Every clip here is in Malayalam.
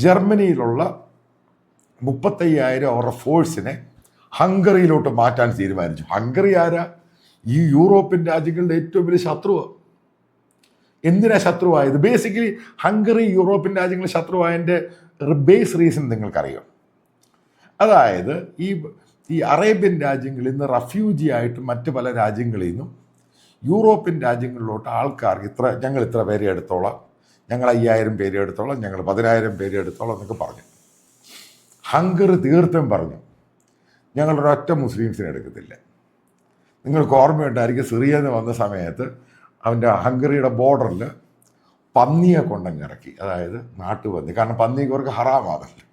ജർമ്മനിയിലുള്ള 35,000 അവരുടെ ഫോഴ്സിനെ ഹംഗറിയിലോട്ട് മാറ്റാൻ തീരുമാനിച്ചു. ഹംഗറി ആരാ? ഈ യൂറോപ്യൻ രാജ്യങ്ങളുടെ ഏറ്റവും വലിയ ശത്രുവാണ്. എന്തിനാ ശത്രുവായത്? ബേസിക്കലി ഹംഗറി യൂറോപ്യൻ രാജ്യങ്ങളുടെ ശത്രുവായതിൻ്റെ ബേസ് റീസൺ നിങ്ങൾക്കറിയാം. അതായത് ഈ അറേബ്യൻ രാജ്യങ്ങളിൽ നിന്ന് റെഫ്യൂജി ആയിട്ട് മറ്റ് പല രാജ്യങ്ങളിൽ നിന്നും യൂറോപ്യൻ രാജ്യങ്ങളിലോട്ട് ആൾക്കാർക്ക് ഞങ്ങൾ ഇത്ര പേരെ എടുത്തോളാം, ഞങ്ങൾ 5,000 പേരെ എടുത്തോളാം, ഞങ്ങൾ 10,000 പേരെ എടുത്തോളാം എന്നൊക്കെ പറഞ്ഞു. ഹംഗറി തീർത്തും പറഞ്ഞു, ഞങ്ങളൊരൊറ്റ മുസ്ലിംസിനെ എടുക്കത്തില്ല. നിങ്ങൾക്ക് ഓർമ്മയുണ്ടായിരിക്കും, സിറിയന്ന് വന്ന സമയത്ത് അവൻ്റെ ഹംഗറിയുടെ ബോർഡറിൽ പന്നിയെ കൊണ്ടങ്ങിറക്കി, അതായത് നാട്ടുപന്നി. കാരണം പന്നിക്ക് അവർക്ക് ഹറാമാണല്ലോ.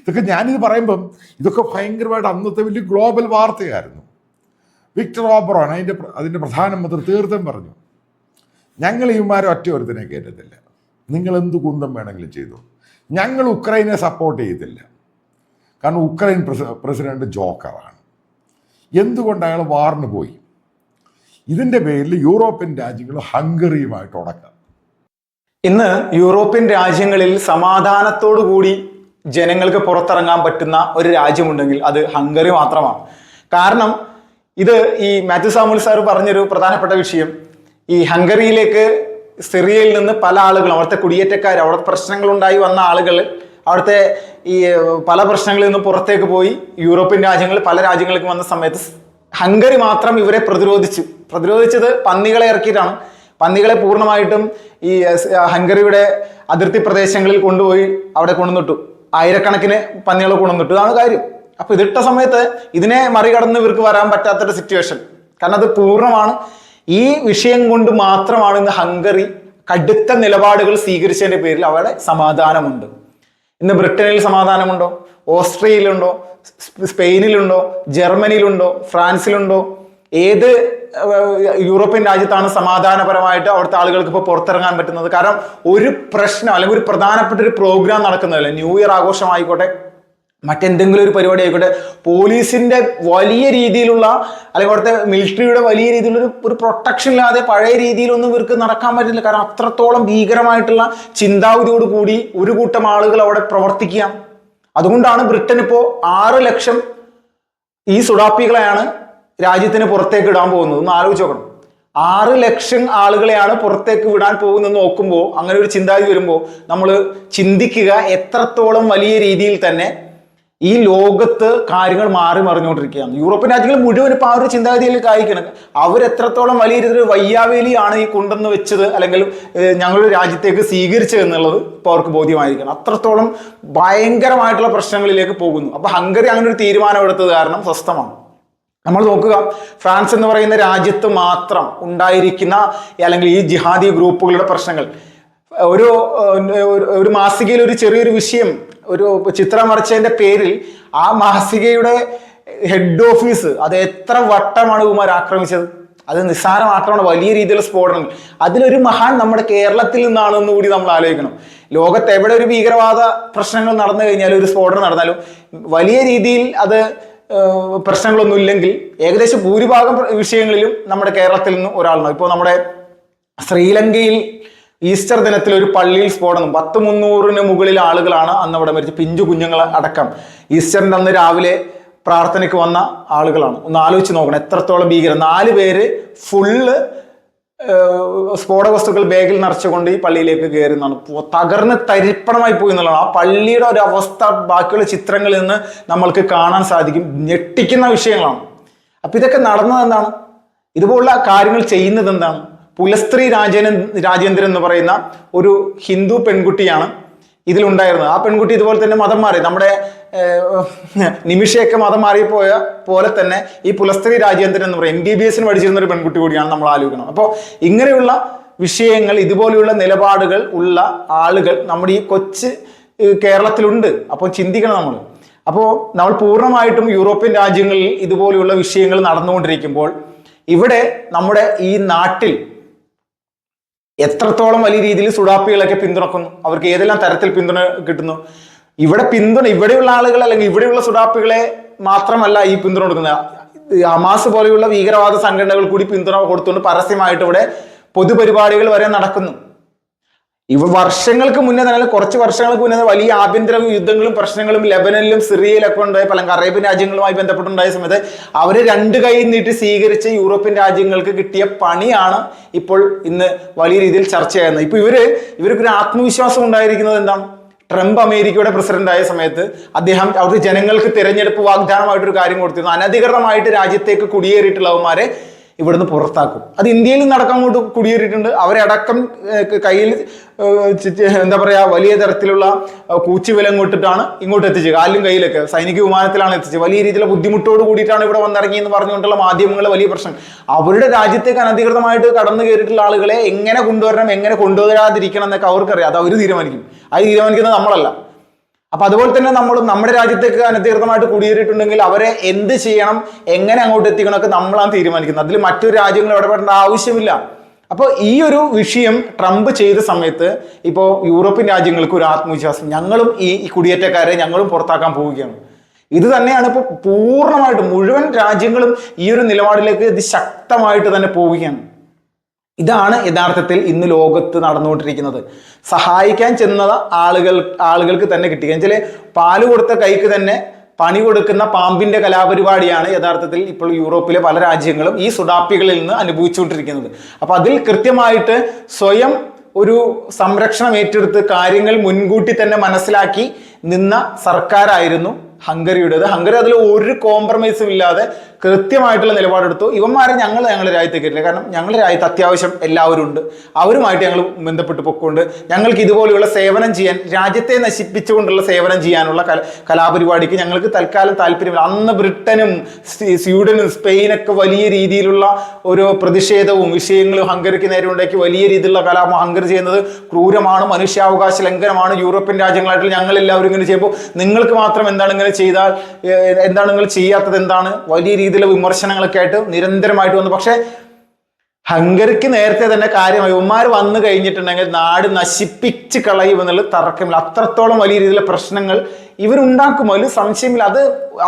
ഇതൊക്കെ ഞാനിത് പറയുമ്പം ഇതൊക്കെ ഭയങ്കരമായിട്ട് അന്നത്തെ വലിയ ഗ്ലോബൽ വാർത്തയായിരുന്നു. വിക്ടർ ഓബറോൺ അതിൻ്റെ പ്രധാനമന്ത്രി തീർത്തും പറഞ്ഞു, ഞങ്ങൾ ഇവന്മാരെ ഒറ്റ ഒരുത്തിനെ കയറ്റത്തില്ല, നിങ്ങൾ എന്ത് കുന്തം വേണമെങ്കിലും ചെയ്തു. ഞങ്ങൾ ഉക്രൈനെ സപ്പോർട്ട് ചെയ്തില്ല, കാരണം ഉക്രൈൻ പ്രസിഡന്റ് ജോക്കറാണ്. എന്തുകൊണ്ട് അയാൾ വാറിന് പോയി? ഇതിൻ്റെ പേരിൽ യൂറോപ്യൻ രാജ്യങ്ങൾ ഹംഗറിയുമായിട്ട് ഉടക്കാം. ഇന്ന് യൂറോപ്യൻ രാജ്യങ്ങളിൽ സമാധാനത്തോടു കൂടി ജനങ്ങൾക്ക് പുറത്തിറങ്ങാൻ പറ്റുന്ന ഒരു രാജ്യമുണ്ടെങ്കിൽ അത് ഹംഗറി മാത്രമാണ്. കാരണം ഇത് ഈ മാത്യു സാമുൽ സാർ പറഞ്ഞൊരു പ്രധാനപ്പെട്ട വിഷയം, ഈ ഹംഗറിയിലേക്ക് സിറിയയിൽ നിന്ന് പല ആളുകളും, അവിടുത്തെ കുടിയേറ്റക്കാർ, അവിടുത്തെ പ്രശ്നങ്ങളുണ്ടായി വന്ന ആളുകൾ, അവിടുത്തെ ഈ പല പ്രശ്നങ്ങളിൽ നിന്ന് പുറത്തേക്ക് പോയി യൂറോപ്യൻ രാജ്യങ്ങളിൽ പല രാജ്യങ്ങൾക്ക് വന്ന സമയത്ത് ഹംഗറി മാത്രം ഇവരെ പ്രതിരോധിച്ചത് പന്നികളെ ഇറക്കിയിട്ടാണ്. പന്നികളെ പൂർണ്ണമായിട്ടും ഈ ഹംഗറിയുടെ അതിർത്തി പ്രദേശങ്ങളിൽ കൊണ്ടുപോയി അവിടെ കൊണ്ടുവന്നിട്ടു. ആയിരക്കണക്കിന് പന്നികളെ കൊണ്ടുവന്നിട്ടു. ഇതാണ് കാര്യം. അപ്പൊ ഇതിട്ട സമയത്ത് ഇതിനെ മറികടന്ന് ഇവർക്ക് വരാൻ പറ്റാത്തൊരു സിറ്റുവേഷൻ. കാരണം അത് പൂർണ്ണമാണ്. ഈ വിഷയം കൊണ്ട് മാത്രമാണ് ഇന്ന് ഹംഗറി കടുത്ത നിലപാടുകൾ സ്വീകരിച്ചതിന്റെ പേരിൽ അവിടെ സമാധാനമുണ്ട്. ഇന്ന് ബ്രിട്ടനിൽ സമാധാനമുണ്ടോ? ഓസ്ട്രിയയിലുണ്ടോ? സ്പെയിനിലുണ്ടോ? ജർമ്മനിയിലുണ്ടോ? ഫ്രാൻസിലുണ്ടോ? ഏത് യൂറോപ്യൻ രാജ്യത്താണ് സമാധാനപരമായിട്ട് അവിടുത്തെ ആളുകൾക്ക് ഇപ്പോൾ പുറത്തിറങ്ങാൻ പറ്റുന്നത്? കാരണം ഒരു പ്രശ്നം അല്ലെങ്കിൽ ഒരു പ്രധാനപ്പെട്ട ഒരു പ്രോഗ്രാം നടക്കുന്നതല്ല, ന്യൂ ഇയർ ആഘോഷമായിക്കോട്ടെ, മറ്റെന്തെങ്കിലും ഒരു പരിപാടി ആയിക്കോട്ടെ, പോലീസിന്റെ വലിയ രീതിയിലുള്ള അല്ലെങ്കിൽ അവിടുത്തെ മിലിറ്ററിയുടെ വലിയ രീതിയിലുള്ള ഒരു പ്രൊട്ടക്ഷൻ ഇല്ലാതെ പഴയ രീതിയിലൊന്നും ഇവർക്ക് നടക്കാൻ പറ്റില്ല. കാരണം അത്രത്തോളം ഭീകരമായിട്ടുള്ള ചിന്താഗതിയോട് കൂടി ഒരു കൂട്ടം ആളുകൾ അവിടെ പ്രവർത്തിക്കുകയാണ്. അതുകൊണ്ടാണ് ബ്രിട്ടൻ ഇപ്പോൾ 6 ലക്ഷം ഈ സുഡാപ്പികളെയാണ് രാജ്യത്തിന് പുറത്തേക്ക് ഇടാൻ പോകുന്നത്. ഒന്ന് ആലോചിച്ച് നോക്കണം. 6 ലക്ഷം ആളുകളെയാണ് പുറത്തേക്ക് വിടാൻ പോകുന്നത് നോക്കുമ്പോൾ, അങ്ങനെ ഒരു ചിന്താഗതി വരുമ്പോൾ നമ്മൾ ചിന്തിക്കുക എത്രത്തോളം വലിയ രീതിയിൽ തന്നെ ഈ ലോകത്ത് കാര്യങ്ങൾ മാറി മറിഞ്ഞുകൊണ്ടിരിക്കുകയാണ്. യൂറോപ്യൻ രാജ്യങ്ങൾ മുഴുവൻ ഇപ്പൊ ആ ഒരു ചിന്താഗതിയിലേക്ക് അയക്കണം. അവരെത്രത്തോളം വലിയ രീതിയിൽ വയ്യാവേലിയാണ് ഈ കൊണ്ടുവന്ന് വെച്ചത് അല്ലെങ്കിൽ ഞങ്ങളുടെ രാജ്യത്തേക്ക് സ്വീകരിച്ചത് എന്നുള്ളത് ഇപ്പോൾ അവർക്ക് ബോധ്യമായിരിക്കണം. അത്രത്തോളം ഭയങ്കരമായിട്ടുള്ള പ്രശ്നങ്ങളിലേക്ക് പോകുന്നു. അപ്പൊ ഹംഗറി അങ്ങനെ ഒരു തീരുമാനം എടുത്തത് കാരണം സ്വസ്ഥമാണ്. നമ്മൾ നോക്കുക, ഫ്രാൻസ് എന്ന് പറയുന്ന രാജ്യത്ത് മാത്രം ഉണ്ടായിരിക്കുന്ന അല്ലെങ്കിൽ ഈ ജിഹാദി ഗ്രൂപ്പുകളുടെ പ്രശ്നങ്ങൾ, ഒരു മാസികയിൽ ഒരു ചെറിയൊരു വിഷയം, ഒരു ചിത്രം വരച്ചതിന്റെ പേരിൽ ആ മാസികയുടെ ഹെഡ് ഓഫീസ് അത് എത്ര വട്ടമാണ് ഇവന്മാർ ആക്രമിച്ചത്. അത് നിസ്സാരം ആക്രമണം, വലിയ രീതിയിലുള്ള സ്ഫോടനങ്ങൾ. അതിലൊരു മഹാൻ നമ്മുടെ കേരളത്തിൽ നിന്നാണെന്ന് കൂടി നമ്മൾ ആലോചിക്കണം. ലോകത്ത് എവിടെ ഒരു ഭീകരവാദ പ്രശ്നങ്ങൾ നടന്നു കഴിഞ്ഞാലും, ഒരു സ്ഫോടനം നടന്നാലും വലിയ രീതിയിൽ അത് പ്രശ്നങ്ങളൊന്നും ഇല്ലെങ്കിൽ ഏകദേശം ഭൂരിഭാഗം വിഷയങ്ങളിലും നമ്മുടെ കേരളത്തിൽ നിന്ന് ഒരാളാണ്. ഇപ്പോൾ നമ്മുടെ ശ്രീലങ്കയിൽ ഈസ്റ്റർ ദിനത്തിൽ ഒരു പള്ളിയിൽ സ്ഫോടനം, 300-ന് മുകളിൽ ആളുകളാണ് അന്ന് അവിടെ മരിച്ചു, പിഞ്ചു കുഞ്ഞുങ്ങൾ അടക്കം. ഈസ്റ്ററിന്റെ അന്ന് രാവിലെ പ്രാർത്ഥനയ്ക്ക് വന്ന ആളുകളാണ്. ഒന്ന് ആലോചിച്ച് നോക്കണം എത്രത്തോളം ഭീകരം. 4 പേര് ഫുള്ള് സ്ഫോടക വസ്തുക്കൾ ബാഗിൽ നിറച്ചുകൊണ്ട് ഈ പള്ളിയിലേക്ക് കയറുന്നതാണ്. തകർന്ന് തരിപ്പണമായി പോയി എന്നുള്ളതാണ്. ആ പള്ളിയുടെ ഒരു അവസ്ഥ ബാക്കിയുള്ള ചിത്രങ്ങളിൽ നിന്ന് നമ്മൾക്ക് കാണാൻ സാധിക്കും. ഞെട്ടിക്കുന്ന വിഷയങ്ങളാണ്. അപ്പൊ ഇതൊക്കെ നടന്നത് എന്താണ്? ഇതുപോലുള്ള കാര്യങ്ങൾ ചെയ്യുന്നത് എന്താണ്? പുലസ്ത്രീ രാജേന്ദ്രൻ എന്ന് പറയുന്ന ഒരു ഹിന്ദു പെൺകുട്ടിയാണ് ഇതിലുണ്ടായിരുന്നത്. ആ പെൺകുട്ടി ഇതുപോലെ തന്നെ മതം മാറി. നമ്മുടെ നിമിഷയൊക്കെ മതം മാറിപ്പോയ പോലെ തന്നെ ഈ പുലസ്ത്രീ രാജേന്ദ്രൻ എന്ന് പറയുന്നത് MBBS പഠിച്ചിരുന്ന ഒരു പെൺകുട്ടി കൂടിയാണ് നമ്മൾ ആലോചിക്കണം. അപ്പോൾ ഇങ്ങനെയുള്ള വിഷയങ്ങൾ, ഇതുപോലെയുള്ള നിലപാടുകൾ ഉള്ള ആളുകൾ നമ്മുടെ ഈ കൊച്ചു കേരളത്തിലുണ്ട്. അപ്പോൾ ചിന്തിക്കണം നമ്മൾ. അപ്പോൾ നമ്മൾ പൂർണ്ണമായിട്ടും യൂറോപ്യൻ രാജ്യങ്ങളിൽ ഇതുപോലെയുള്ള വിഷയങ്ങൾ നടന്നുകൊണ്ടിരിക്കുമ്പോൾ ഇവിടെ നമ്മുടെ ഈ നാട്ടിൽ എത്രത്തോളം വലിയ രീതിയിൽ സുഡാപ്പികളൊക്കെ പിന്തുണക്കുന്നു, അവർക്ക് ഏതെല്ലാം തരത്തിൽ പിന്തുണ കിട്ടുന്നു. ഇവിടെയുള്ള ആളുകൾ അല്ലെങ്കിൽ ഇവിടെയുള്ള സുഡാപ്പികളെ മാത്രമല്ല ഈ പിന്തുണ കൊടുക്കുന്നത്, ഹമാസ് പോലെയുള്ള ഭീകരവാദ സംഘടനകൾ കൂടി പിന്തുണ കൊടുത്തുകൊണ്ട് പരസ്യമായിട്ട് ഇവിടെ പൊതുപരിപാടികൾ വരെ നടക്കുന്നു. ഇവ വർഷങ്ങൾക്ക് മുന്നേ തന്നെ, കുറച്ച് വർഷങ്ങൾക്ക് മുന്നേ വലിയ ആഭ്യന്തര യുദ്ധങ്ങളും പ്രശ്നങ്ങളും ലെബനനിലും സിറിയയിലൊക്കെ ഉണ്ടായ അല്ലെങ്കിൽ അറേബ്യൻ രാജ്യങ്ങളുമായി ബന്ധപ്പെട്ടുണ്ടായ സമയത്ത് അവര് രണ്ട് കൈ നീട്ടി സ്വീകരിച്ച യൂറോപ്യൻ രാജ്യങ്ങൾക്ക് കിട്ടിയ പണിയാണ് ഇപ്പോൾ ഇന്ന് വലിയ രീതിയിൽ ചർച്ചയാകുന്നത്. ഇപ്പൊ ഇവർക്കൊരു ആത്മവിശ്വാസം ഉണ്ടായിരിക്കുന്നത് എന്താണ്? ട്രംപ് അമേരിക്കയുടെ പ്രസിഡന്റ് ആയ സമയത്ത് അദ്ദേഹം അവർക്ക് ജനങ്ങൾക്ക് തിരഞ്ഞെടുപ്പ് വാഗ്ദാനമായിട്ടൊരു കാര്യം കൊടുത്തിരുന്നു. അനധികൃതമായിട്ട് രാജ്യത്തേക്ക് കുടിയേറിയിട്ടുള്ളവന്മാരെ ഇവിടുന്ന് പുറത്താക്കും. അത് ഇന്ത്യയിൽ നടക്കാൻ അങ്ങോട്ട് കുടിയേറിയിട്ടുണ്ട്. അവരെ അടക്കം കയ്യിൽ എന്താ പറയാ വലിയ തരത്തിലുള്ള കൂച്ചുവില ഇങ്ങോട്ടിട്ടാണ് ഇങ്ങോട്ട് എത്തിച്ചത്. കാലിലും കയ്യിലൊക്കെ സൈനിക വിമാനത്തിലാണ് എത്തിച്ചത്. വലിയ രീതിയിലുള്ള ബുദ്ധിമുട്ടോട് കൂടിയിട്ടാണ് ഇവിടെ വന്നിറങ്ങി എന്ന് പറഞ്ഞുകൊണ്ടുള്ള മാധ്യമങ്ങളെ വലിയ പ്രശ്നം. അവരുടെ രാജ്യത്തേക്ക് അനധികൃതമായിട്ട് കടന്നു കയറിയിട്ടുള്ള ആളുകളെ എങ്ങനെ കൊണ്ടുവരണം, എങ്ങനെ കൊണ്ടുവരാതിരിക്കണം എന്നൊക്കെ അവർക്കറിയാം. അത് അവർ തീരുമാനിക്കും. അത് തീരുമാനിക്കുന്നത് നമ്മളല്ല. അപ്പൊ അതുപോലെ തന്നെ നമ്മളും നമ്മുടെ രാജ്യത്തേക്ക് അനധികൃതമായിട്ട് കുടിയേറിയിട്ടുണ്ടെങ്കിൽ അവരെ എന്ത് ചെയ്യണം, എങ്ങനെ അങ്ങോട്ട് എത്തിക്കണമൊക്കെ നമ്മളാണ് തീരുമാനിക്കുന്നത്. അതിൽ മറ്റൊരു രാജ്യങ്ങൾ ഇടപെടേണ്ട ആവശ്യമില്ല. അപ്പോൾ ഈ ഒരു വിഷയം ട്രംപ് ചെയ്ത സമയത്ത് ഇപ്പോൾ യൂറോപ്യൻ രാജ്യങ്ങൾക്ക് ഒരു ആത്മവിശ്വാസം, ഞങ്ങളും ഈ കുടിയേറ്റക്കാരെ ഞങ്ങളും പുറത്താക്കാൻ പോവുകയാണ്. ഇത് തന്നെയാണ് ഇപ്പോൾ പൂർണ്ണമായിട്ടും മുഴുവൻ രാജ്യങ്ങളും ഈ ഒരു നിലപാടിലേക്ക് ശക്തമായിട്ട് തന്നെ പോവുകയാണ്. ഇതാണ് യഥാർത്ഥത്തിൽ ഇന്ന് ലോകത്ത് നടന്നുകൊണ്ടിരിക്കുന്നത്. സഹായിക്കാൻ ചെന്ന ആളുകൾക്ക് തന്നെ കിട്ടുക വെച്ചാൽ പാല് കൊടുത്ത കൈക്ക് തന്നെ പണി കൊടുക്കുന്ന പാമ്പിന്റെ കലാപരിപാടിയാണ് യഥാർത്ഥത്തിൽ ഇപ്പോൾ യൂറോപ്പിലെ പല രാജ്യങ്ങളും ഈ സുഡാപ്പികളിൽ നിന്ന് അനുഭവിച്ചുകൊണ്ടിരിക്കുന്നത്. അപ്പൊ അതിൽ കൃത്യമായിട്ട് സ്വയം ഒരു സംരക്ഷണം ഏറ്റെടുത്ത് കാര്യങ്ങൾ മുൻകൂട്ടി തന്നെ മനസ്സിലാക്കി നിന്ന സർക്കാരായിരുന്നു ഹംഗറിയുടേത്. ഹംഗറി അതിൽ ഒരു കോംപ്രമൈസും ഇല്ലാതെ കൃത്യമായിട്ടുള്ള നിലപാടെടുത്തു. ഇവന്മാരെ ഞങ്ങളുടെ രാജ്യത്തേക്ക് ഇല്ല, കാരണം ഞങ്ങളുടെ രാജ്യത്ത് അത്യാവശ്യം എല്ലാവരും ഉണ്ട്, അവരുമായിട്ട് ഞങ്ങൾ ബന്ധപ്പെട്ട് പൊക്കൊണ്ട് ഞങ്ങൾക്ക് ഇതുപോലെയുള്ള സേവനം ചെയ്യാൻ, രാജ്യത്തെ നശിപ്പിച്ചുകൊണ്ടുള്ള സേവനം ചെയ്യാനുള്ള കലാപരിപാടിക്ക് ഞങ്ങൾക്ക് തൽക്കാലം താല്പര്യമില്ല. അന്ന് ബ്രിട്ടനും സ്വീഡനും സ്പെയിനൊക്കെ വലിയ രീതിയിലുള്ള ഒരു പ്രതിഷേധവും വിഷയങ്ങളും ഹംഗറിക്ക് നേരെ ഉണ്ടാക്കി വലിയ രീതിയിലുള്ള കലാപം. ഹംഗറി ചെയ്യുന്നത് ക്രൂരമാണ്, മനുഷ്യാവകാശ ലംഘനമാണ്. യൂറോപ്യൻ രാജ്യങ്ങളായിട്ട് ഞങ്ങളെല്ലാവരും ഇങ്ങനെ ചെയ്യുമ്പോൾ നിങ്ങൾക്ക് മാത്രം എന്താണ് ഇങ്ങനെ ചെയ്താൽ, എന്താണ് നിങ്ങൾ ചെയ്യാത്തത്, എന്താണ് വലിയ രീതിയിലുള്ള വിമർശനങ്ങളൊക്കെ ആയിട്ട് നിരന്തരമായിട്ട് വന്നു. പക്ഷെ ഹംഗറിക്ക് നേരത്തെ തന്നെ കാര്യമായി ഇവന്മാർ വന്നു കഴിഞ്ഞിട്ടുണ്ടെങ്കിൽ നാട് നശിപ്പിച്ച് കളയുമെന്നുള്ള തർക്കമില്ല. അത്രത്തോളം വലിയ രീതിയിലുള്ള പ്രശ്നങ്ങൾ ഇവരുണ്ടാക്കും, അതിൽ സംശയമില്ല.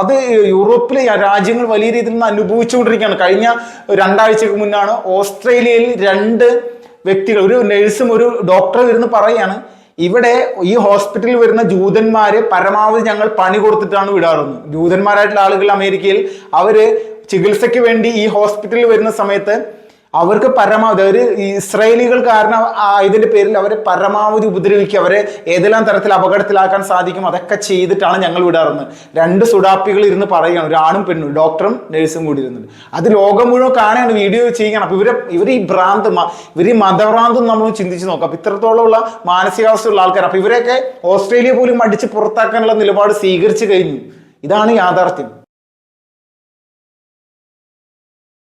അത് യൂറോപ്പിലെ രാജ്യങ്ങൾ വലിയ രീതിയിൽ നിന്ന് അനുഭവിച്ചുകൊണ്ടിരിക്കുകയാണ്. കഴിഞ്ഞ 2 ആഴ്ചക്ക് മുന്നാണ് ഓസ്ട്രേലിയയിൽ 2 വ്യക്തികൾ, ഒരു നഴ്സും ഒരു ഡോക്ടറും ഇരുന്ന് പറയുകയാണ്, ഇവിടെ ഈ ഹോസ്പിറ്റലിൽ വരുന്ന ജൂതന്മാരെ പരമാവധി ഞങ്ങൾ പണി കൊടുത്തിട്ടാണ് വിടാറുള്ളത്. ജൂതന്മാരായിട്ടുള്ള ആളുകൾ അമേരിക്കയിൽ അവര് ചികിത്സയ്ക്ക് വേണ്ടി ഈ ഹോസ്പിറ്റലിൽ വരുന്ന സമയത്ത് അവർക്ക് പരമാവധി ഒരു ഇസ്രായേലികൾ കാരണം ഇതിന്റെ പേരിൽ അവരെ പരമാവധി ഉപദ്രവിക്കുക, അവരെ ഏതെല്ലാം തരത്തിൽ അപകടത്തിലാക്കാൻ സാധിക്കും അതൊക്കെ ചെയ്തിട്ടാണ് ഞങ്ങൾ വിടാറുന്നത്. 2 സുഡാപ്പികൾ ഇരുന്ന് പറയുകയാണ്, ഒരു ആണും പെണ്ണും, ഡോക്ടറും നഴ്സും കൂടി ഇരുന്നത്. അത് ലോകം മുഴുവൻ കാണുകയാണ്, വീഡിയോ ചെയ്യുകയാണ്. അപ്പൊ ഇവർ ഈ മതഭ്രാന്തും നമ്മൾ ചിന്തിച്ച് നോക്കാം. അപ്പൊ ഇത്രത്തോളമുള്ള മാനസികാവസ്ഥയുള്ള ആൾക്കാർ. അപ്പൊ ഇവരെയൊക്കെ ഓസ്ട്രേലിയ പോലും അടിച്ച് പുറത്താക്കാനുള്ള നിലപാട് സ്വീകരിച്ചു കഴിഞ്ഞു. ഇതാണ് യാഥാർത്ഥ്യം.